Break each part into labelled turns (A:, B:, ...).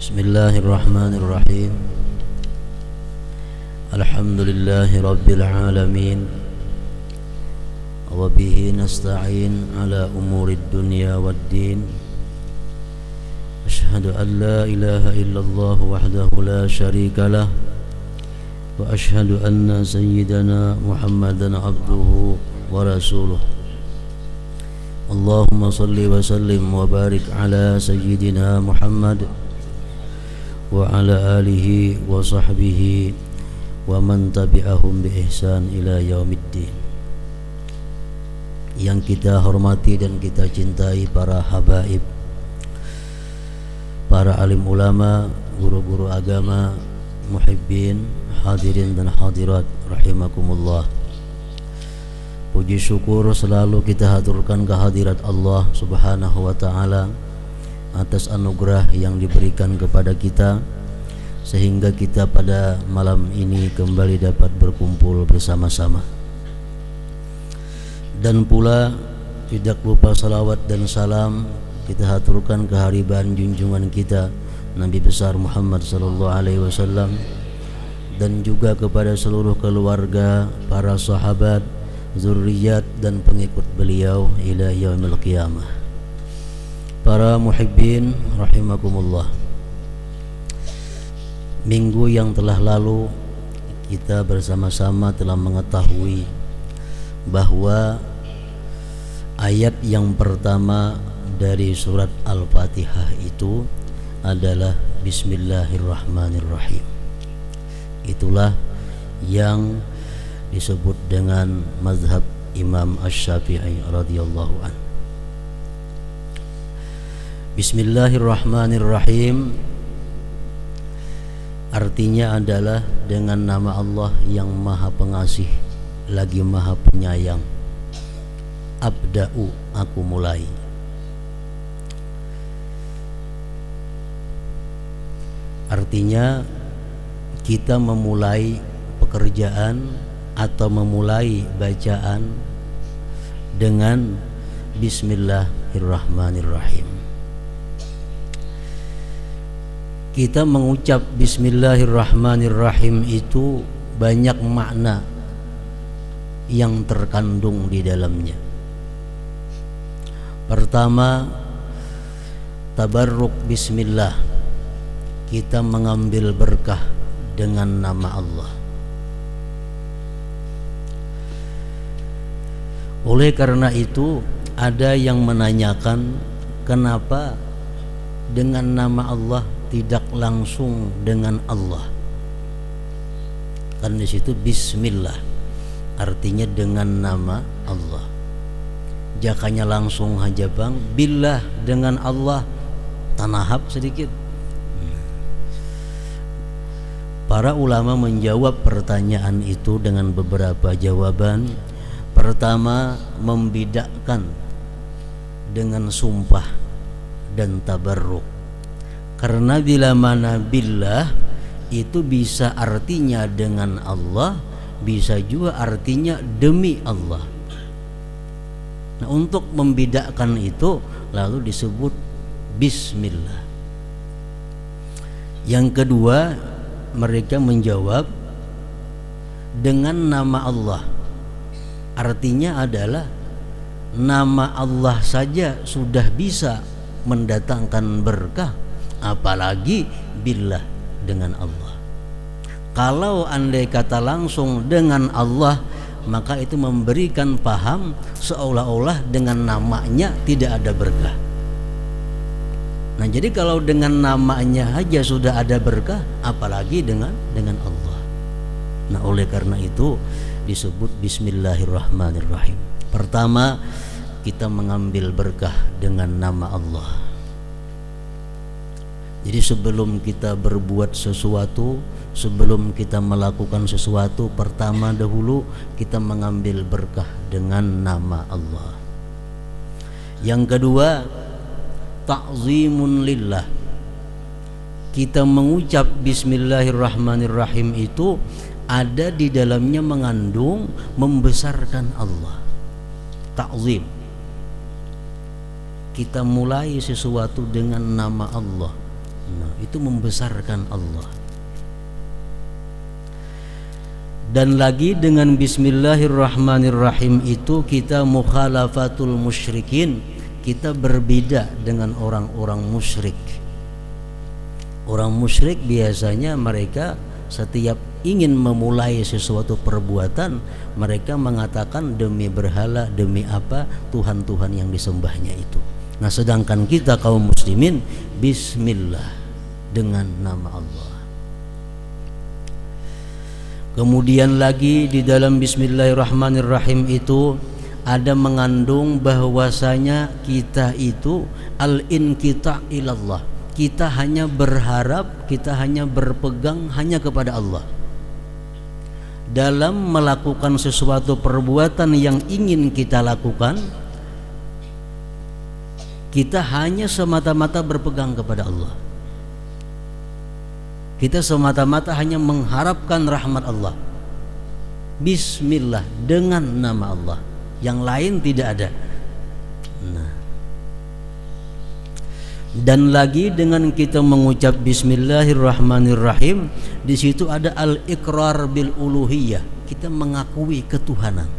A: Bismillahirrahmanirrahim. Alhamdulillahi rabbil alamin. Wa bihi nasta'in ala umurid dunya waddin. Ashhadu an la ilaha illallah wahdahu la syarika lah. Wa ashhadu anna sayyidana Muhammadan abduhu wa rasuluh. Allahumma salli wa sallim wa barik ala sayyidina Muhammad wa ala alihi wa sahbihi wa man tabi'ahum bi ihsan ila yaumiddin. Yang kita hormati dan kita cintai para habaib, para alim ulama, guru-guru agama, muhibbin, hadirin dan hadirat rahimakumullah. Puji syukur selalu kita haturkan kehadirat Allah Subhanahu wa ta'ala atas anugerah yang diberikan kepada kita, sehingga kita pada malam ini kembali dapat berkumpul bersama-sama. Dan pula tidak lupa salawat dan salam kita haturkan kehadiran junjungan kita Nabi besar Muhammad sallallahu alaihi wasallam, dan juga kepada seluruh keluarga, para sahabat, zurriyat dan pengikut beliau ila yaumil qiyamah. Para muhibbin rahimakumullah, minggu yang telah lalu kita bersama-sama telah mengetahui bahwa ayat yang pertama dari surat Al-Fatihah itu adalah Bismillahirrahmanirrahim. Itulah yang disebut dengan mazhab Imam Asy-Syafi'i radhiyallahu anhu. Bismillahirrahmanirrahim artinya adalah dengan nama Allah yang maha pengasih lagi maha penyayang. Abda'u, aku mulai. Artinya kita memulai pekerjaan atau memulai bacaan dengan Bismillahirrahmanirrahim. Kita mengucap Bismillahirrahmanirrahim itu banyak makna yang terkandung di dalamnya. Pertama, tabarruk bismillah, kita mengambil berkah dengan nama Allah. Oleh karena itu ada yang menanyakan kenapa dengan nama Allah tidak langsung dengan Allah. Kan di situ bismillah artinya dengan nama Allah. Jakanya langsung aja bang, billah dengan Allah, tanahap sedikit. Para ulama menjawab pertanyaan itu dengan beberapa jawaban. Pertama, membedakan dengan sumpah dan tabarruk. Karena bila mana billah itu bisa artinya dengan Allah, bisa juga artinya demi Allah. Nah, untuk membedakan itu lalu disebut bismillah. Yang kedua, mereka menjawab dengan nama Allah. Artinya adalah nama Allah saja sudah bisa mendatangkan berkah, apalagi billah dengan Allah. Kalau andai kata langsung dengan Allah, maka itu memberikan paham seolah-olah dengan namanya tidak ada berkah. Nah, jadi kalau dengan namanya aja sudah ada berkah, apalagi dengan Allah. Nah, oleh karena itu disebut Bismillahirrahmanirrahim. Pertama, kita mengambil berkah dengan nama Allah. Jadi sebelum kita berbuat sesuatu, sebelum kita melakukan sesuatu, pertama dahulu kita mengambil berkah dengan nama Allah. Yang kedua, ta'zimun lillah. Kita mengucap Bismillahirrahmanirrahim itu ada di dalamnya mengandung membesarkan Allah. Ta'zim. Kita mulai sesuatu dengan nama Allah, Nah, itu membesarkan Allah. Dan lagi dengan bismillahirrahmanirrahim itu kita mukhalafatul musyrikin, kita berbeda dengan orang-orang musyrik. Orang musyrik biasanya mereka setiap ingin memulai sesuatu perbuatan, mereka mengatakan demi berhala, demi apa, Tuhan-Tuhan yang disembahnya itu. Nah, sedangkan kita kaum muslimin bismillah, dengan nama Allah. Kemudian lagi di dalam bismillahirrahmanirrahim itu ada mengandung bahwasanya kita itu al-inqita' ilallah. Kita hanya berharap, kita hanya berpegang hanya kepada Allah. Dalam melakukan sesuatu perbuatan yang ingin kita lakukan, kita hanya semata-mata berpegang kepada Allah. Kita semata-mata hanya mengharapkan rahmat Allah. Bismillah, dengan nama Allah. Yang lain tidak ada. Nah. Dan lagi dengan kita mengucap bismillahirrahmanirrahim, di situ ada al-iqrar bil uluhiyah. Kita mengakui ketuhanan.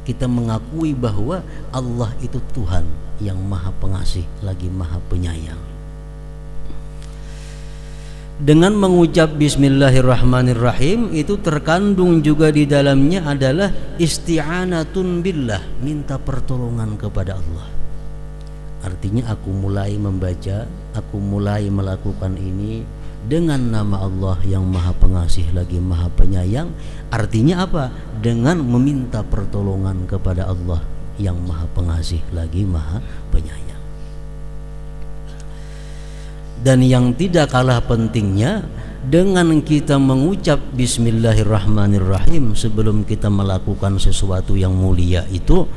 A: Kita mengakui bahwa Allah itu Tuhan yang Maha Pengasih lagi Maha Penyayang. Dengan mengucap bismillahirrahmanirrahim itu terkandung juga di dalamnya adalah isti'anatun billah, minta pertolongan kepada Allah. Artinya aku mulai membaca, aku mulai melakukan ini dengan nama Allah yang Maha Pengasih lagi Maha Penyayang. Artinya apa? Dengan meminta pertolongan kepada Allah yang Maha Pengasih lagi Maha Penyayang. Dan yang tidak kalah pentingnya, dengan kita mengucap bismillahirrahmanirrahim sebelum kita melakukan sesuatu yang mulia itu,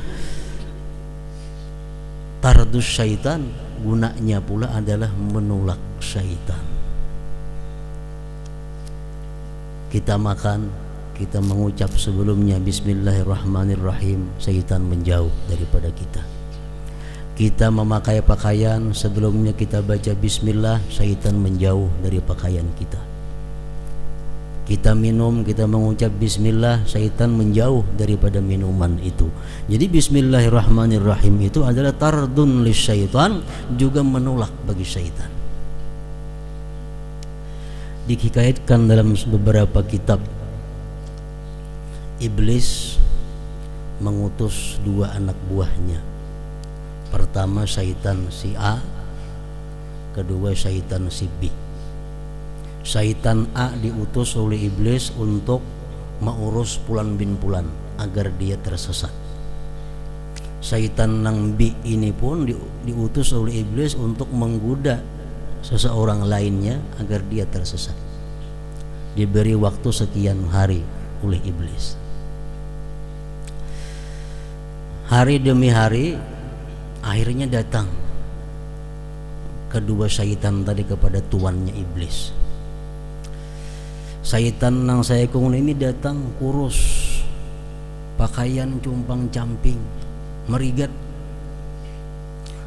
A: tardus syaitan, gunanya pula adalah menolak syaitan. Kita makan, kita mengucap sebelumnya bismillahirrahmanirrahim, syaitan menjauh daripada kita. Kita memakai pakaian, sebelumnya kita baca bismillah, syaitan menjauh dari pakaian kita. Kita minum, kita mengucap bismillah, syaitan menjauh daripada minuman itu. Jadi bismillahirrahmanirrahim itu adalah tardun lisyaitan, juga menolak bagi syaitan. Dihikayatkan dalam beberapa kitab, iblis mengutus dua anak buahnya. Pertama syaitan si A, kedua syaitan si B. Syaitan A diutus oleh iblis untuk mengurus Fulan bin Fulan agar dia tersesat. Syaitan nang B ini pun diutus oleh iblis untuk menggoda seseorang lainnya agar dia tersesat. Diberi waktu sekian hari oleh iblis. Hari demi hari, akhirnya datang kedua syaitan tadi kepada tuannya iblis. Syaitan nang saya kung ini datang kurus, pakaian cumpang camping, merigat.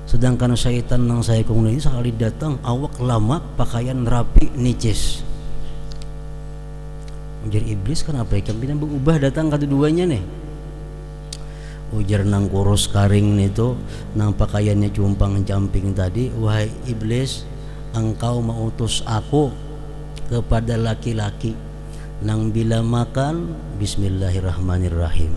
A: Sedangkan syaitan nang saya kung ini sekali datang awak lamak, pakaian rapi, nicis. Ujar iblis, kenapa ikan bina berubah datang keduanya nih? Ujar nang kurus karing itu, nang pakaiannya cumpang camping tadi, wahai iblis, engkau mengutus aku kepada laki-laki nang bila makan bismillahirrahmanirrahim,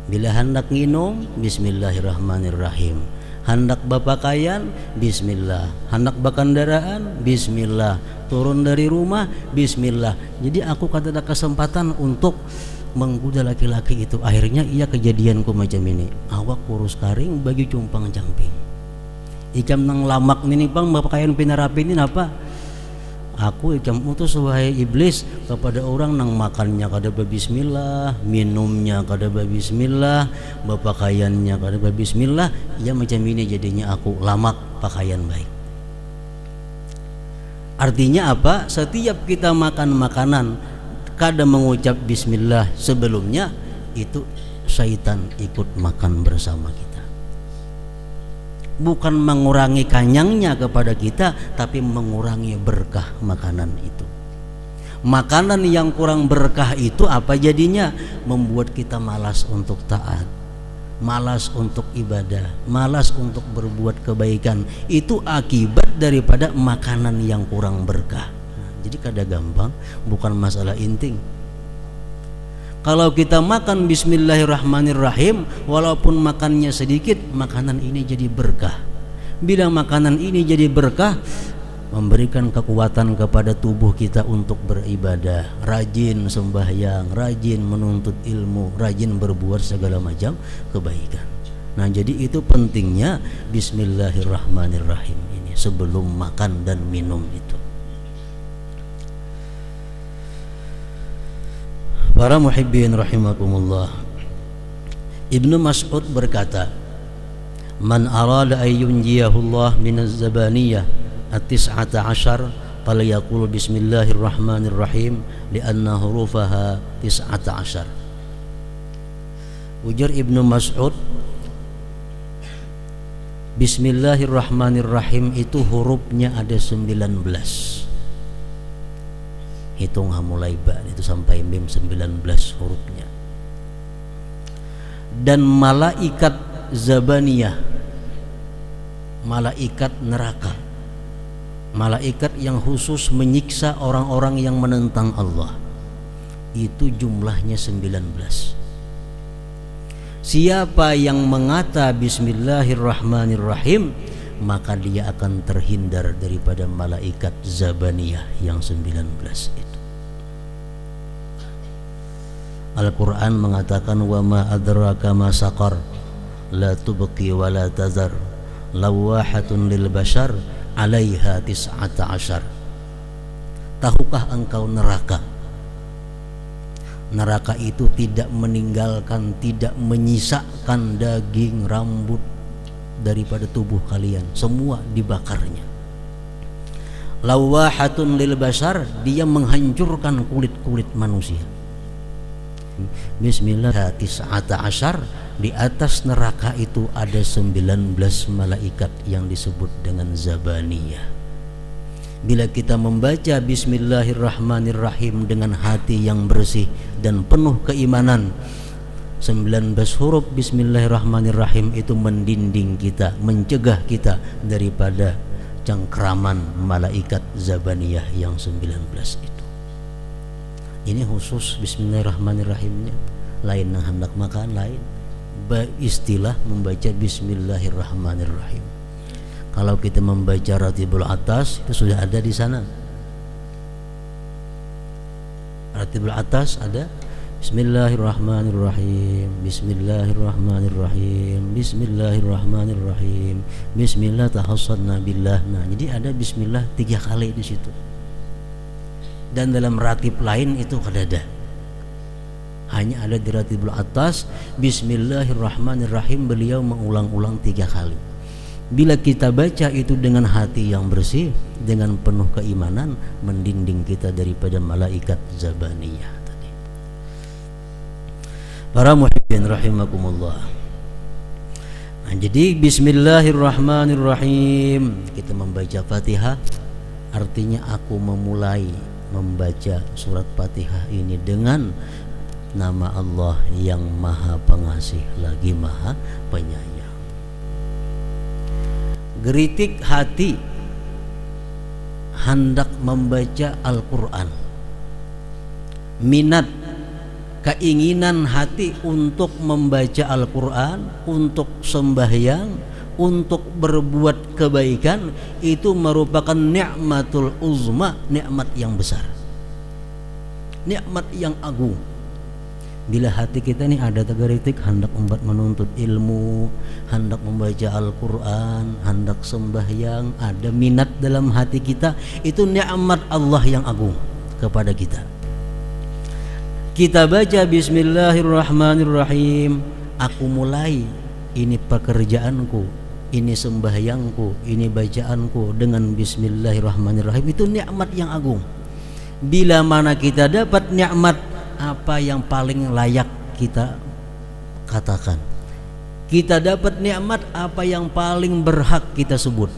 A: bila hendak minum bismillahirrahmanirrahim, hendak berpakaian bismillah, hendak berkendaraan bismillah, turun dari rumah bismillah. Jadi aku ada kesempatan untuk menggoda laki-laki itu. Akhirnya ia kejadianku macam ini, awak kurus karing, baju cumpang camping, ikam nang lamak nini bang pakaian pinarapi ini apa? Aku ikam utus wahai iblis kepada orang nang makannya kada bismillah, minumnya kada bismillah, berpakaiannya kada bismillah. Ya macam ini jadinya aku lamak pakaian baik. Artinya apa? Setiap kita makan makanan kada mengucap bismillah sebelumnya, itu syaitan ikut makan bersama kita. bukan mengurangi kanyangnya kepada kita, tapi mengurangi berkah makanan itu. Makanan yang kurang berkah itu apa jadinya? Membuat kita malas untuk taat, malas untuk ibadah, malas untuk berbuat kebaikan. Itu akibat daripada makanan yang kurang berkah. Jadi kada gampang, bukan masalah inting. Kalau kita makan bismillahirrahmanirrahim, walaupun makannya sedikit, makanan ini jadi berkah. Bila makanan ini jadi berkah, memberikan kekuatan kepada tubuh kita untuk beribadah, rajin sembahyang, rajin menuntut ilmu, rajin berbuat segala macam kebaikan. Nah, jadi itu pentingnya bismillahirrahmanirrahim ini sebelum makan dan minum itu. Para muhibbin rahimakumullah, Ibnu Mas'ud berkata, "Man arada an yunjiyahullah minaz zabaniyah at-tis'ata ashar falyaqul bismillahirrahmanirrahim li'anna hurufaha tis'ata ashar." Ujar Ibnu Mas'ud, bismillahirrahmanirrahim itu hurufnya ada 19. Hitung mulai ba itu sampai mim, 19 hurufnya. Dan malaikat zabaniyah, malaikat neraka, malaikat yang khusus menyiksa orang-orang yang menentang Allah, itu jumlahnya 19. Siapa yang mengata bismillahirrahmanirrahim, maka dia akan terhindar daripada malaikat zabaniyah yang 19 itu. Al-Quran mengatakan, wa ma adraka ma saqar la tubqi wa la tazar lawahatun lil bashar 'alaiha tis'ata ashar. Tahukah engkau neraka? Neraka itu tidak meninggalkan, tidak menyisakan daging, rambut daripada tubuh kalian, semua dibakarnya. Lawahatun lil bashar, dia menghancurkan kulit-kulit manusia. Bismillah, tis'ata ashar, di atas neraka itu ada 19 malaikat yang disebut dengan zabaniyah. Bila kita membaca bismillahirrahmanirrahim dengan hati yang bersih dan penuh keimanan, 19 huruf bismillahirrahmanirrahim itu mendinding kita, mencegah kita daripada cengkraman malaikat zabaniyah yang 19 itu. Ini khusus bismillahirrahmanirrahimnya. Lain yang hendak makan, lain istilah membaca bismillahirrahmanirrahim. Kalau kita membaca Ratibul Atas, itu sudah ada di sana. Ratibul Atas ada bismillahirrahmanirrahim, bismillahirrahmanirrahim, bismillahirrahmanirrahim, bismillah tahassadna billah. Nah, jadi ada bismillah 3 kali di situ. Dan dalam ratib lain itu kada ada. Hanya ada di Ratibul Atas bismillahirrahmanirrahim, beliau mengulang-ulang 3 kali. Bila kita baca itu dengan hati yang bersih, dengan penuh keimanan, mendinding kita daripada malaikat zabaniyah tadi. Para muhibbin rahimakumullah. Nah, jadi bismillahirrahmanirrahim, kita membaca Fatihah, artinya aku memulai membaca surat Fatihah ini dengan nama Allah yang Maha Pengasih lagi Maha Penyayang. Geritik hati hendak membaca Al-Quran, minat, keinginan hati untuk membaca Al-Quran, untuk sembahyang, untuk berbuat kebaikan, itu merupakan nikmatul uzma, nikmat yang besar, nikmat yang agung. Bila hati kita ini ada tegeritik hendak menuntut ilmu, hendak membaca Al-Quran, hendak sembahyang, ada minat dalam hati kita, itu nikmat Allah yang agung kepada kita. Kita baca bismillahirrahmanirrahim, aku mulai, ini pekerjaanku, ini sembahyangku, ini bacaanku dengan bismillahirrahmanirrahim, itu nikmat yang agung. Bila mana kita dapat nikmat, apa yang paling layak kita katakan? Kita dapat nikmat, apa yang paling berhak kita sebut?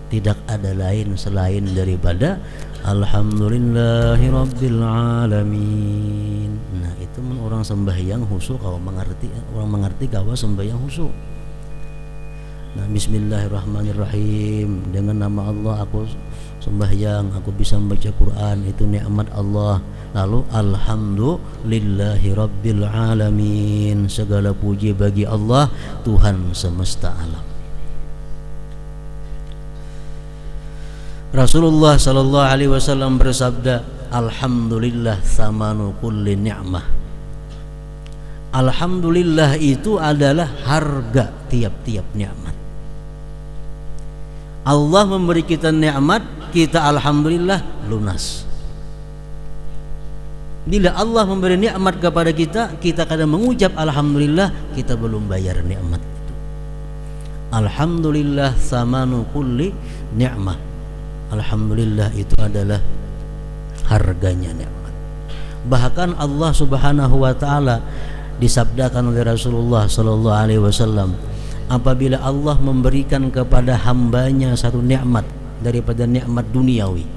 A: Tidak ada lain selain daripada Alhamdulillahi Rabbil Alamin. Nah itu orang sembahyang khusyuk kalau mengerti, orang mengerti kalau sembahyang khusyuk. Nah Bismillahirrahmanirrahim, dengan nama Allah aku sembahyang, aku bisa membaca Quran, itu nikmat Allah. Lalu Alhamdulillahi Rabbil Alamin, segala puji bagi Allah Tuhan semesta alam. Rasulullah sallallahu alaihi wasallam bersabda, alhamdulillah thamanu kulli ni'mah. Alhamdulillah itu adalah harga tiap-tiap nikmat. Allah memberi kita nikmat, kita alhamdulillah lunas. Bila Allah memberi nikmat kepada kita, kita kadang mengucap alhamdulillah, kita belum bayar nikmat itu. Alhamdulillah thamanu kulli ni'mah. Alhamdulillah itu adalah harganya nikmat. Bahkan Allah Subhanahu wa taala disabdakan oleh Rasulullah sallallahu alaihi wasallam, apabila Allah memberikan kepada hambanya satu nikmat daripada nikmat duniawi,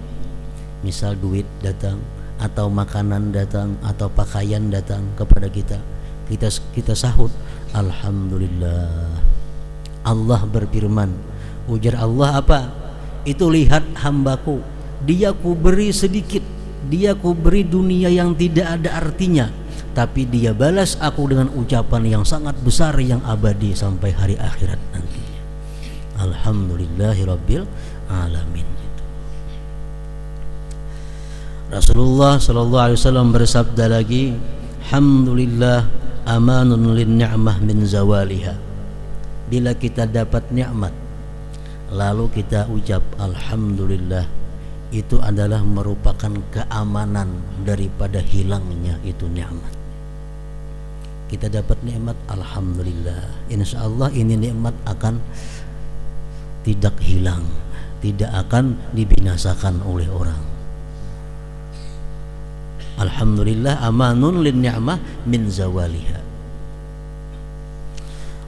A: misal duit datang atau makanan datang atau pakaian datang kepada kita sahut alhamdulillah. Allah berfirman, ujar Allah apa? Itu lihat hambaku, dia ku beri sedikit, dia ku beri dunia yang tidak ada artinya, tapi dia balas aku dengan ucapan yang sangat besar yang abadi sampai hari akhirat nantinya. Alhamdulillahi Rabbil Alamin. Rasulullah sallallahu alaihi wasallam bersabda lagi, alhamdulillah amanun lin ni'mah min zawaliha. Bila kita dapat nikmat lalu kita ucap alhamdulillah, itu adalah merupakan keamanan daripada hilangnya itu nikmat. Kita dapat nikmat, alhamdulillah, insyaallah ini nikmat akan tidak hilang, tidak akan dibinasakan oleh orang. Alhamdulillah amanun lin ni'mah min zawaliha.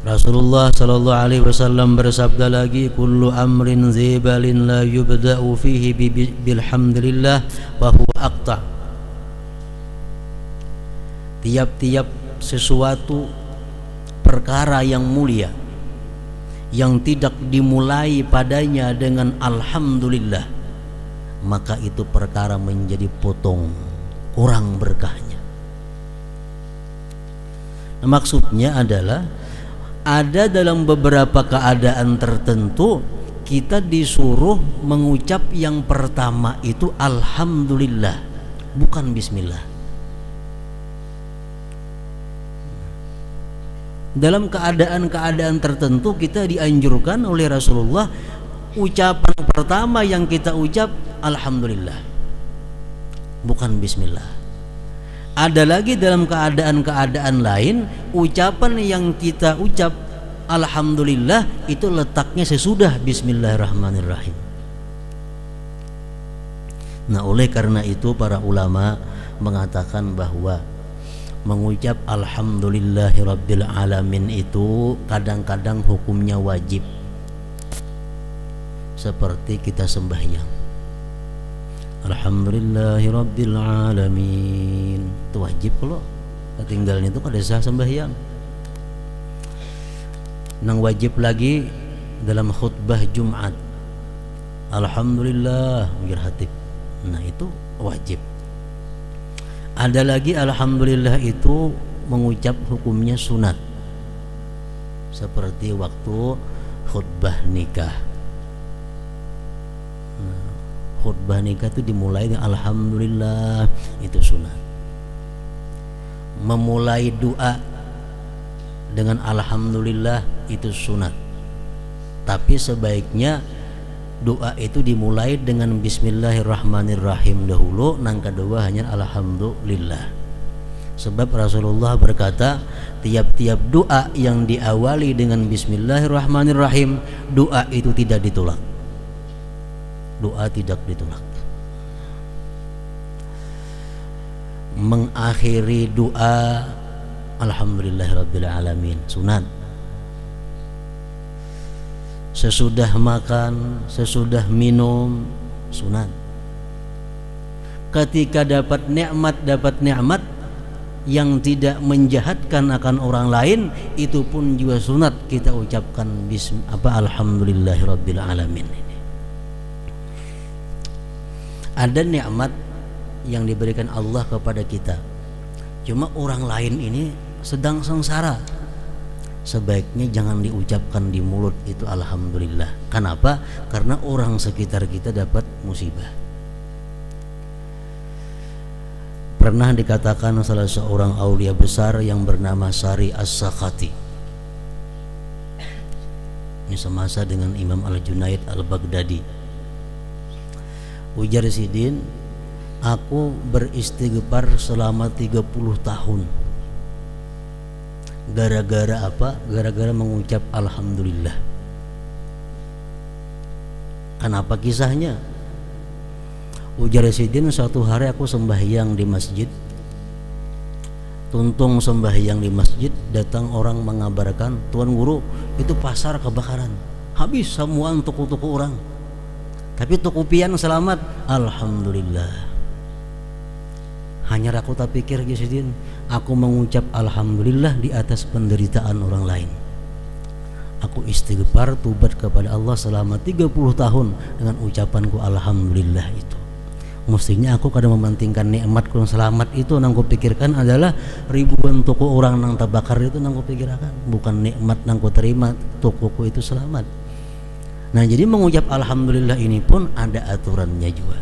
A: Rasulullah sallallahu alaihi wasallam bersabda lagi, kullu amrin zibalin la yubda'u fihi bilhamdulillah wa huwa aqta. Tiap-tiap sesuatu perkara yang mulia yang tidak dimulai padanya dengan alhamdulillah, maka itu perkara menjadi potong, kurang berkahnya. Nah, maksudnya adalah ada dalam beberapa keadaan tertentu kita disuruh mengucap yang pertama itu alhamdulillah, bukan bismillah. Dalam keadaan-keadaan tertentu kita dianjurkan oleh Rasulullah, ucapan pertama yang kita ucap alhamdulillah, bukan bismillah. Ada lagi dalam keadaan-keadaan lain, ucapan yang kita ucap alhamdulillah itu letaknya sesudah bismillahirrahmanirrahim. Nah, oleh karena itu para ulama mengatakan bahwa mengucap alhamdulillahi rabbil alamin itu kadang-kadang hukumnya wajib, seperti kita sembahyang alhamdulillahi rabbil alamin, itu wajib. Kalau ketinggalan itu kada sah sembahyang. Nang wajib lagi dalam khutbah Jumat alhamdulillah ngir hatib, nah itu wajib. Ada lagi alhamdulillah itu mengucap hukumnya sunat, seperti waktu khutbah nikah. Khutbah nikah itu dimulai dengan alhamdulillah, itu sunat. Memulai doa dengan alhamdulillah itu sunat, tapi sebaiknya doa itu dimulai dengan bismillahirrahmanirrahim dahulu, nang kedua hanya alhamdulillah. Sebab Rasulullah berkata, tiap-tiap doa yang diawali dengan bismillahirrahmanirrahim, doa itu tidak ditolak. Doa tidak ditolak. Mengakhiri doa alhamdulillahirabbil alamin sunat. sesudah makan, sesudah minum, sunat. Ketika dapat nikmat yang tidak menjahatkan akan orang lain, itu pun juga sunat kita ucapkan alhamdulillahirabbil alamin. Ada nikmat yang diberikan Allah kepada kita, cuma orang lain ini sedang sengsara, sebaiknya jangan diucapkan di mulut itu alhamdulillah. Kenapa? Karena orang sekitar kita dapat musibah. Pernah dikatakan salah seorang aulia besar yang bernama Sari As-Sakhati, ini semasa dengan Imam Al-Junaid Al-Baghdadi, ujar Sidin, aku beristighfar selama 30 tahun. Gara-gara apa? Gara-gara mengucap alhamdulillah. Kenapa kisahnya? Ujar Sidin, suatu hari aku sembahyang di masjid. Tuntung sembahyang di masjid, datang orang mengabarkan, Tuan Guru, itu pasar kebakaran, habis semua toko-toko orang, tapi toko pian selamat. Alhamdulillah. Hanya aku tak pikir Sidin, aku mengucap alhamdulillah di atas penderitaan orang lain. Aku istighfar, tubat kepada Allah selama 30 tahun dengan ucapanku alhamdulillah itu. Mestinya aku kadang mementingkan nikmatku yang selamat itu, nang ku pikirkan adalah ribuan toko orang nang terbakar itu, nang ku pikirkan bukan nikmat nang ku terima tokoku itu selamat. Nah, jadi mengucap alhamdulillah ini pun ada aturannya juga.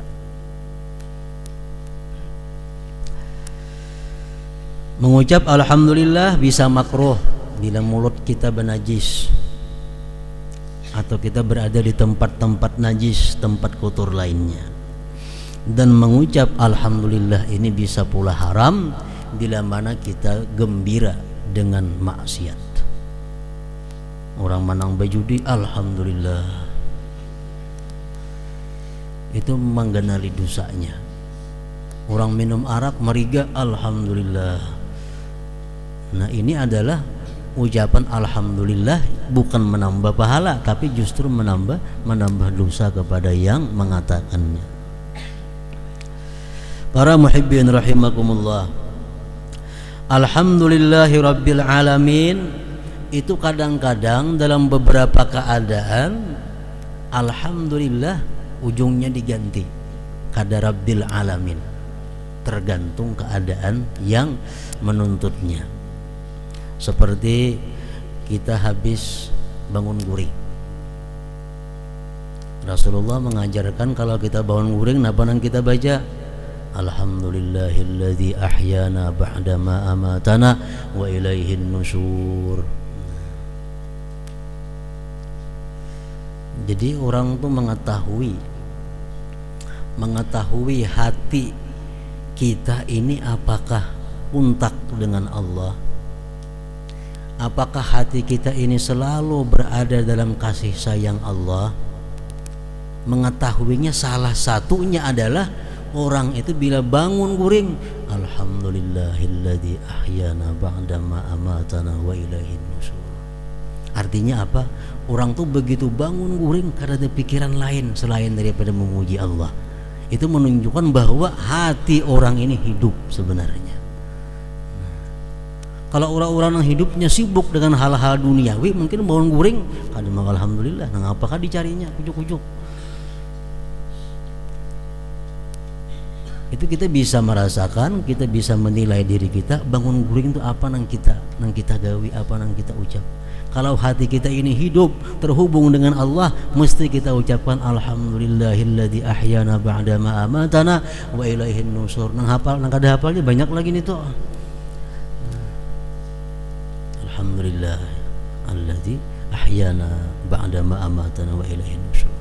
A: Mengucap alhamdulillah bisa makruh bila mulut kita bernajis atau kita berada di tempat-tempat najis, tempat kotor lainnya. Dan mengucap alhamdulillah ini bisa pula haram bila mana kita gembira dengan maksiat. Orang menang berjudi alhamdulillah, itu menggenali dosanya. Orang minum arak meriga alhamdulillah. Nah, ini adalah ucapan alhamdulillah bukan menambah pahala, tapi justru menambah dosa kepada yang mengatakannya. Para muhibbin rahimakumullah, alhamdulillahi rabbil alamin itu kadang-kadang dalam beberapa keadaan alhamdulillah ujungnya diganti kada rabbil alamin, tergantung keadaan yang menuntutnya. Seperti kita habis bangun guring, Rasulullah mengajarkan kalau kita bangun guring, apa yang kita baca? Alhamdulillahilladzi ahyana ba'dama amatana wa ilaihin nusyur. Jadi orang tuh mengetahui hati kita ini apakah untak dengan Allah, apakah hati kita ini selalu berada dalam kasih sayang Allah. Mengetahuinya salah satunya adalah orang itu bila bangun guring, alhamdulillahilladzi ahyana ba'dama amatana wa ilaihin nusyur. Artinya apa? Orang tuh begitu bangun guring karena ada pikiran lain selain daripada memuji Allah. Itu menunjukkan bahwa hati orang ini hidup sebenarnya. Kalau orang-orang yang hidupnya sibuk dengan hal-hal duniawi, mungkin bangun guring kadang alhamdulillah, nah apakah dicarinya ujuk-ujuk. Itu kita bisa merasakan, kita bisa menilai diri kita, bangun guring itu apa nang kita gawi, apa nang kita ucap. Kalau hati kita ini hidup terhubung dengan Allah, mesti kita ucapkan alhamdulillahilladzi ahyana ba'dama amatana wa ilaihin nusyur. Nang kada hafalnya banyak lagi nih tuh. Alhamdulillah alladzi ahyana ba'dama amatana wa ilaihin nusyur.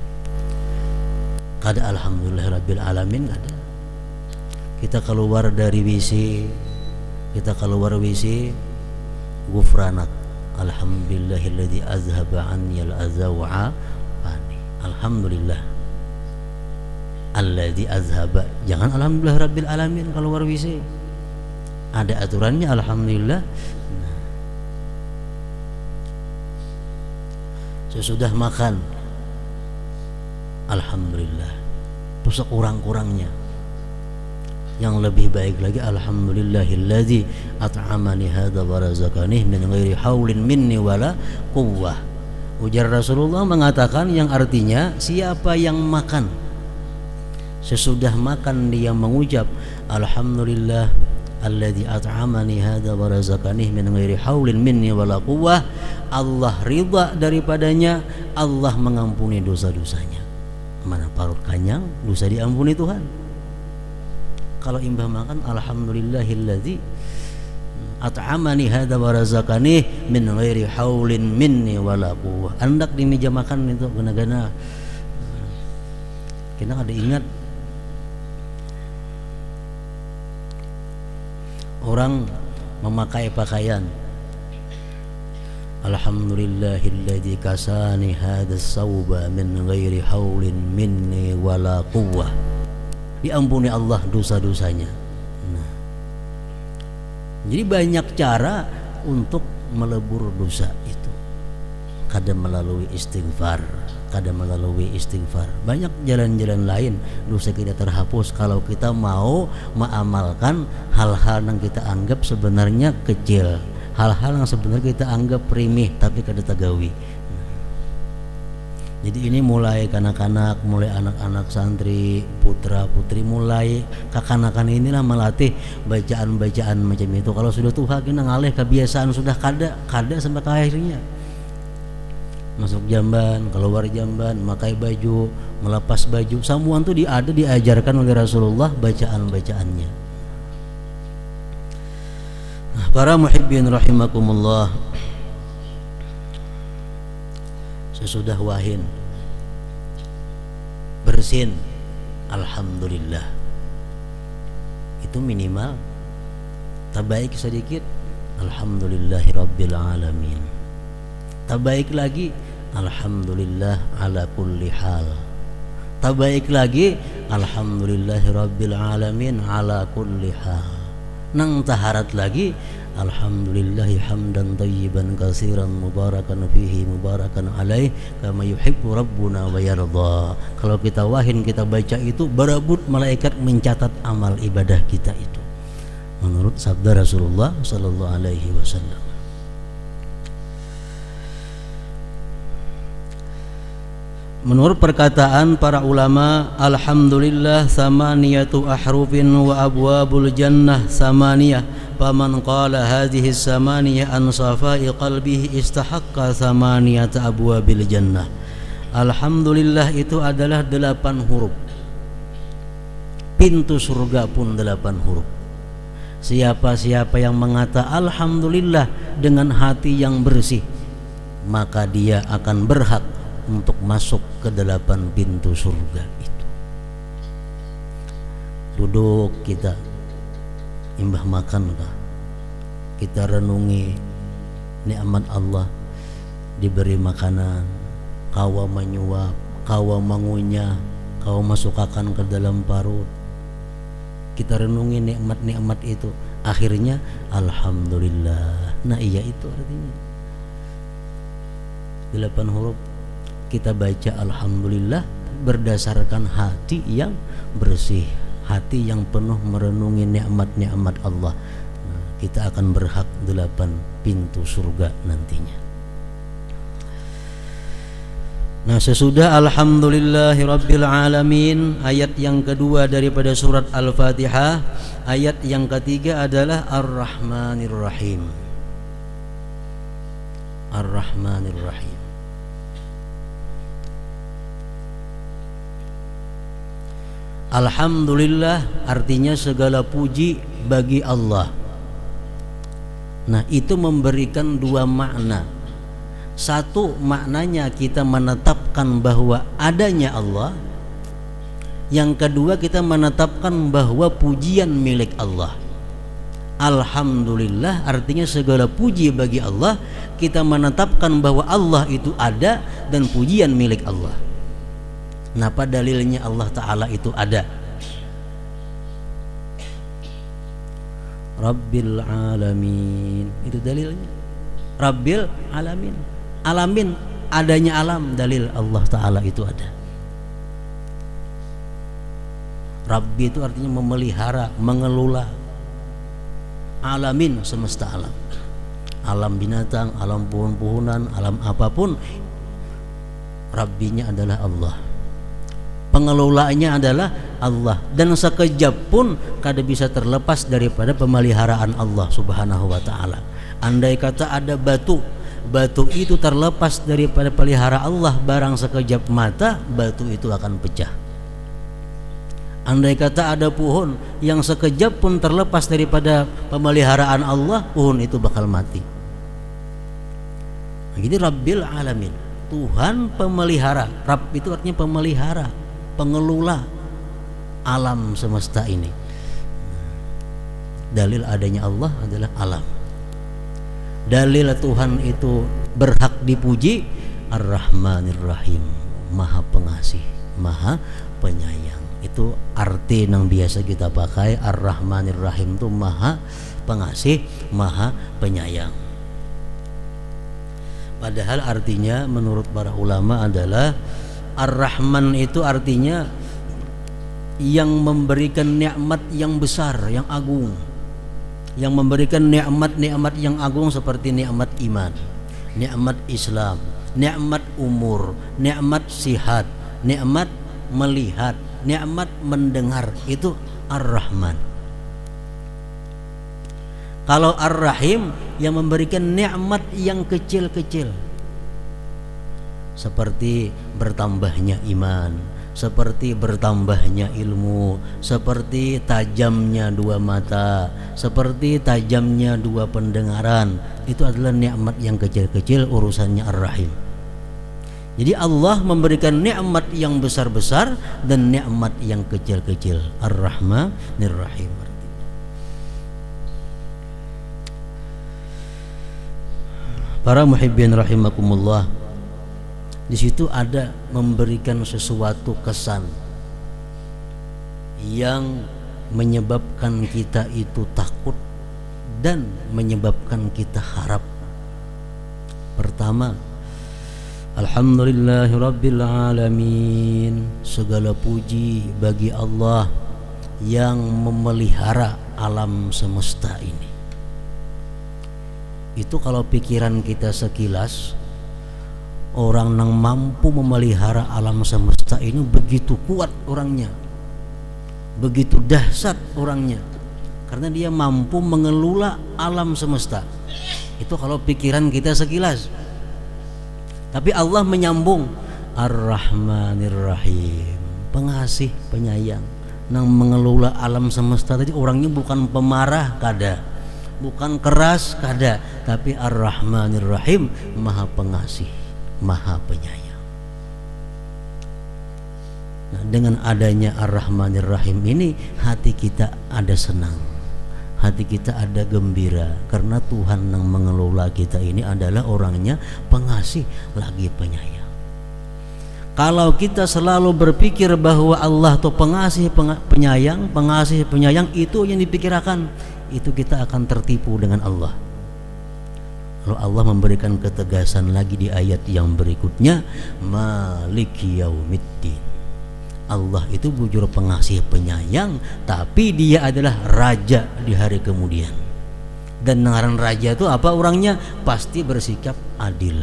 A: Kada alhamdulillah rabbil alamin kada. Kita keluar dari WC, gufranak, alhamdulillahilladzi azhaba anniyal adza wa afani. Alhamdulillah alladzi azhaba, jangan alhamdulillah rabbil alamin keluar WC. Ada aturannya alhamdulillah. Sesudah makan, alhamdulillah. Itu sekurang-kurangnya. Yang lebih baik lagi, alhamdulillahilladzi at'amani hadza wa razaqani min ghairi haulin minni wala quwwah. Ujar Rasulullah mengatakan yang artinya, siapa yang makan sesudah makan dia mengucap alhamdulillah alladzi at'amani hadza wa razaqani min ghairi haulin minni wala quwwah, Allah ridha daripadanya, Allah mengampuni dosa-dosanya. Mana parut kanyang, dosa diampuni Tuhan. Kalau imbah makan alhamdulillahilladzi at'amani hadza wa razaqani min ghairi haulin minni wala quwwah. Andak di meja makan itu gana-gana kita ada ingat orang memakai pakaian, alhamdulillahilladzi kasani hadzal sauba min ghairi haulin minni wala quwwah. Diampuni Allah dosa-dosanya. Nah, jadi banyak cara untuk melebur dosa itu. Kadang melalui istighfar, banyak jalan-jalan lain dosa kita terhapus kalau kita mau mengamalkan hal-hal yang kita anggap sebenarnya kecil, hal-hal yang sebenarnya kita anggap remeh tapi kada tagawi. Jadi ini mulai kanak-kanak, mulai anak-anak santri, putra-putri, mulai kakanakan inilah melatih bacaan-bacaan macam itu. Kalau sudah tua kita ngalih kebiasaan sudah kada sampai ke akhirnya. Masuk jamban, keluar jamban, memakai baju, melepas baju, semua itu diajarkan oleh Rasulullah bacaan-bacaannya. Nah, para muhibbin rahimakumullah, sesudah wahin bersin alhamdulillah, itu minimal. Tabaik sedikit alhamdulillahi rabbil alamin. Tabaik lagi alhamdulillah ala kulli hal. Tabaik lagi alhamdulillahi rabbil alamin ala kulli hal. Nang taharat lagi alhamdulillahi hamdan tayyiban katsiran mubarakan fihi mubarakan alaih kama yuhibbu rabbuna wa yarda. Kalau kita wahin, kita baca itu, berebut malaikat mencatat amal ibadah kita itu, menurut sabda Rasulullah sallallahu alaihi wasallam. Menurut perkataan para ulama, alhamdulillah samaniyatu ahrufin wa abwabul jannah samaniyah. Faman qala hadhihi samaniyah an safai qalbihi istahaqqa samaniyata abwabil jannah. Alhamdulillah itu adalah 8 huruf. Pintu surga pun 8 huruf. Siapa-siapa yang mengata alhamdulillah dengan hati yang bersih, maka dia akan berhak untuk masuk ke 8 pintu surga itu. Duduk kita imbah makan kah, kita renungi nikmat Allah, diberi makanan, kawa menyuap, kawa mengunyah, kawa masukkan ke dalam parut. Kita renungi nikmat-nikmat itu, akhirnya alhamdulillah. Nah iya, itu artinya 8 huruf. Kita baca alhamdulillah berdasarkan hati yang bersih, hati yang penuh merenungi nikmat-nikmat Allah. Nah, kita akan berhak 8 pintu surga nantinya. Nah, sesudah alhamdulillahi rabbil alamin, ayat yang kedua daripada surat Al-Fatihah, ayat yang ketiga adalah Ar-Rahmanir Rahim. Ar-Rahmanir Rahim. Alhamdulillah artinya segala puji bagi Allah. Nah, itu memberikan 2 makna. Satu, maknanya kita menetapkan bahwa adanya Allah. Yang kedua, kita menetapkan bahwa pujian milik Allah. Alhamdulillah artinya segala puji bagi Allah. Kita menetapkan bahwa Allah itu ada dan pujian milik Allah. Kenapa dalilnya Allah Ta'ala itu ada? Rabbil Alamin, itu dalilnya. Rabbil Alamin. Alamin adanya alam, dalil Allah Ta'ala itu ada. Rabbi itu artinya memelihara, mengelola alamin, semesta alam. Alam binatang, alam pohon-pohonan, alam apapun, Rabbinya adalah Allah, pengelolaannya adalah Allah. Dan sekejap pun kada bisa terlepas daripada pemeliharaan Allah Subhanahu wa Ta'ala. Andai kata ada batu itu terlepas daripada pelihara Allah, barang sekejap mata batu itu akan pecah. Andai kata ada pohon yang sekejap pun terlepas daripada pemeliharaan Allah, pohon itu bakal mati. Jadi Rabbil Alamin, Tuhan pemelihara. Rabb itu artinya pemelihara, pengelola alam semesta ini. Dalil adanya Allah adalah alam. Dalil Tuhan itu berhak dipuji, Ar-Rahmanir Rahim, Maha Pengasih, Maha Penyayang. Itu arti yang biasa kita pakai. Ar-Rahmanir Rahim itu Maha Pengasih, Maha Penyayang. Padahal artinya menurut para ulama adalah Ar-Rahman itu artinya yang memberikan nikmat yang besar, yang agung, yang memberikan nikmat-nikmat yang agung seperti nikmat iman, nikmat Islam, nikmat umur, nikmat sihat, nikmat melihat, nikmat mendengar. Itu Ar-Rahman. Kalau Ar-Rahim yang memberikan nikmat yang kecil-kecil, seperti bertambahnya iman, seperti bertambahnya ilmu, seperti tajamnya dua mata, seperti tajamnya dua pendengaran. Itu adalah nikmat yang kecil-kecil, urusannya Ar-Rahim. Jadi Allah memberikan nikmat yang besar-besar dan nikmat yang kecil-kecil. Ar-Rahmanir Rahim. Para muhibbin rahimakumullah, di situ ada memberikan sesuatu kesan yang menyebabkan kita itu takut dan menyebabkan kita harap. Pertama, Alhamdulillahirabbil alamin, segala puji bagi Allah yang memelihara alam semesta ini. Itu kalau pikiran kita sekilas, orang yang mampu memelihara alam semesta ini begitu kuat orangnya, begitu dahsyat orangnya, karena dia mampu mengelola alam semesta. Itu kalau pikiran kita sekilas. Tapi Allah menyambung, Ar-Rahmanir Rahim, pengasih penyayang, yang mengelola alam semesta. Tadi orangnya bukan pemarah kada, bukan keras kada, tapi Ar-Rahmanir Rahim, Maha Pengasih, Maha Penyayang. Nah, dengan adanya Ar-Rahmanir Rahim ini, hati kita ada senang, hati kita ada gembira, karena Tuhan yang mengelola kita ini adalah orangnya pengasih lagi penyayang. Kalau kita selalu berpikir bahwa Allah itu pengasih penyayang, itu yang dipikirkan, itu kita akan tertipu dengan Allah. Lalu Allah memberikan ketegasan lagi di ayat yang berikutnya, Maliki Yaumiddin. Allah itu bujur pengasih penyayang, tapi dia adalah raja di hari kemudian. Dan ngaran raja itu apa orangnya? Pasti bersikap adil.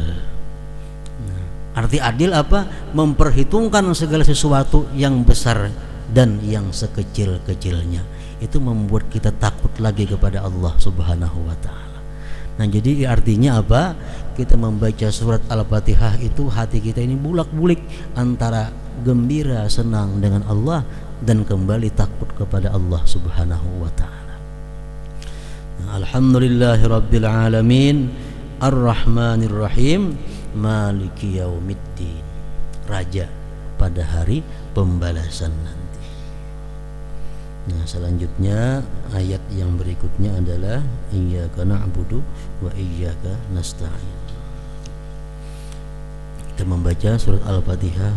A: Arti adil apa? Memperhitungkan segala sesuatu yang besar dan yang sekecil-kecilnya. Itu membuat kita takut lagi kepada Allah Subhanahu wa Ta'ala. Nah, jadi artinya apa? Kita membaca surat Al-Fatihah itu hati kita ini bulak-bulik antara gembira, senang dengan Allah dan kembali takut kepada Allah Subhanahu wa Ta'ala. Nah, Alhamdulillahirabbil alamin, Ar-Rahmanir Rahim, Maliki Yaumiddin, raja pada hari pembalasan nanti. Nah, selanjutnya ayat yang berikutnya adalah Iyyaka na'budu wa iyyaka nasta'in. Kita membaca surat Al-Fatihah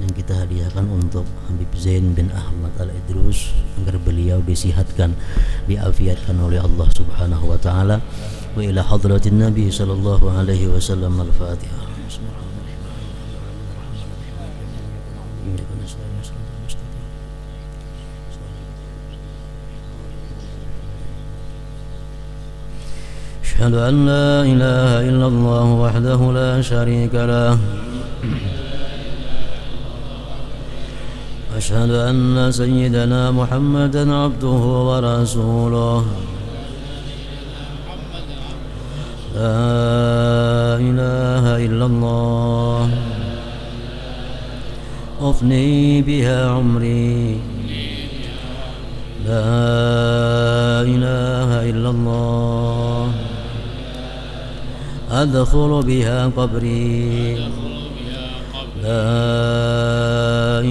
A: yang kita hadiahkan untuk Habib Zain bin Ahmad Al-Idrus agar beliau disihatkan, diafiatkan oleh Allah Subhanahu wa Ta'ala. Wa ila hadratin Nabi sallallahu alaihi wasallam. Al-Fatihah. Bismillahirrahmanirrahim. أشهد أن لا إله إلا الله وحده لا شريك له أشهد أن سيدنا محمدا عبده ورسوله لا إله إلا الله أفني بها عمري لا إله إلا الله أدخل بها قبري لا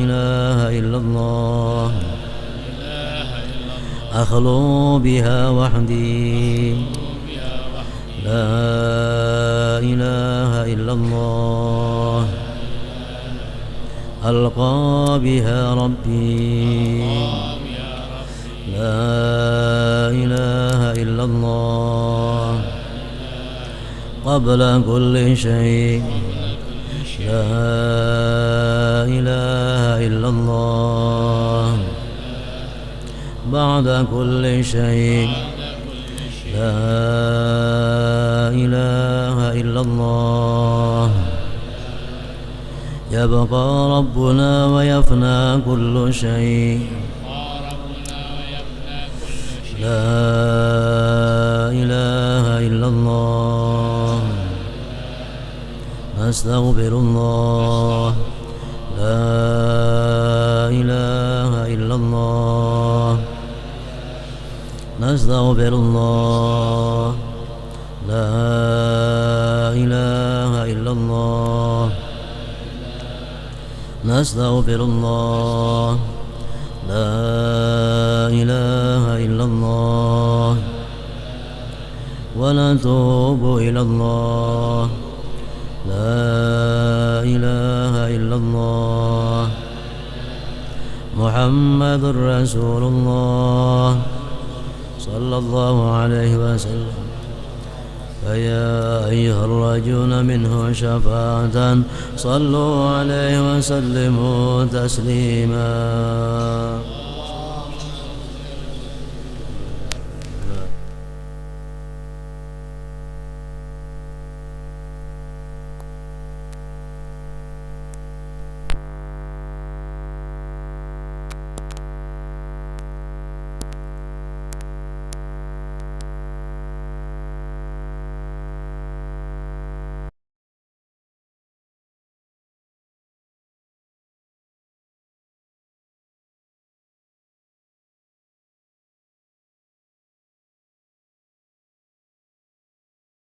A: إله إلا الله أخلو بها وحدي لا إله إلا الله ألقى بها ربي لا إله إلا الله قبل كل شيء لا إله إلا الله بعد كل شيء لا إله إلا الله يبقى ربنا ويفنى كل شيء لا إله إلا الله أستغفر الله لا إله إلا الله نستغفر الله لا إله إلا الله نستغفر الله لا إله إلا الله ونتوب إلى الله لا إله إلا الله محمد رسول الله صلى الله عليه وسلم فيا أيها الراجون منه شفاعة صلوا عليه وسلموا تسليما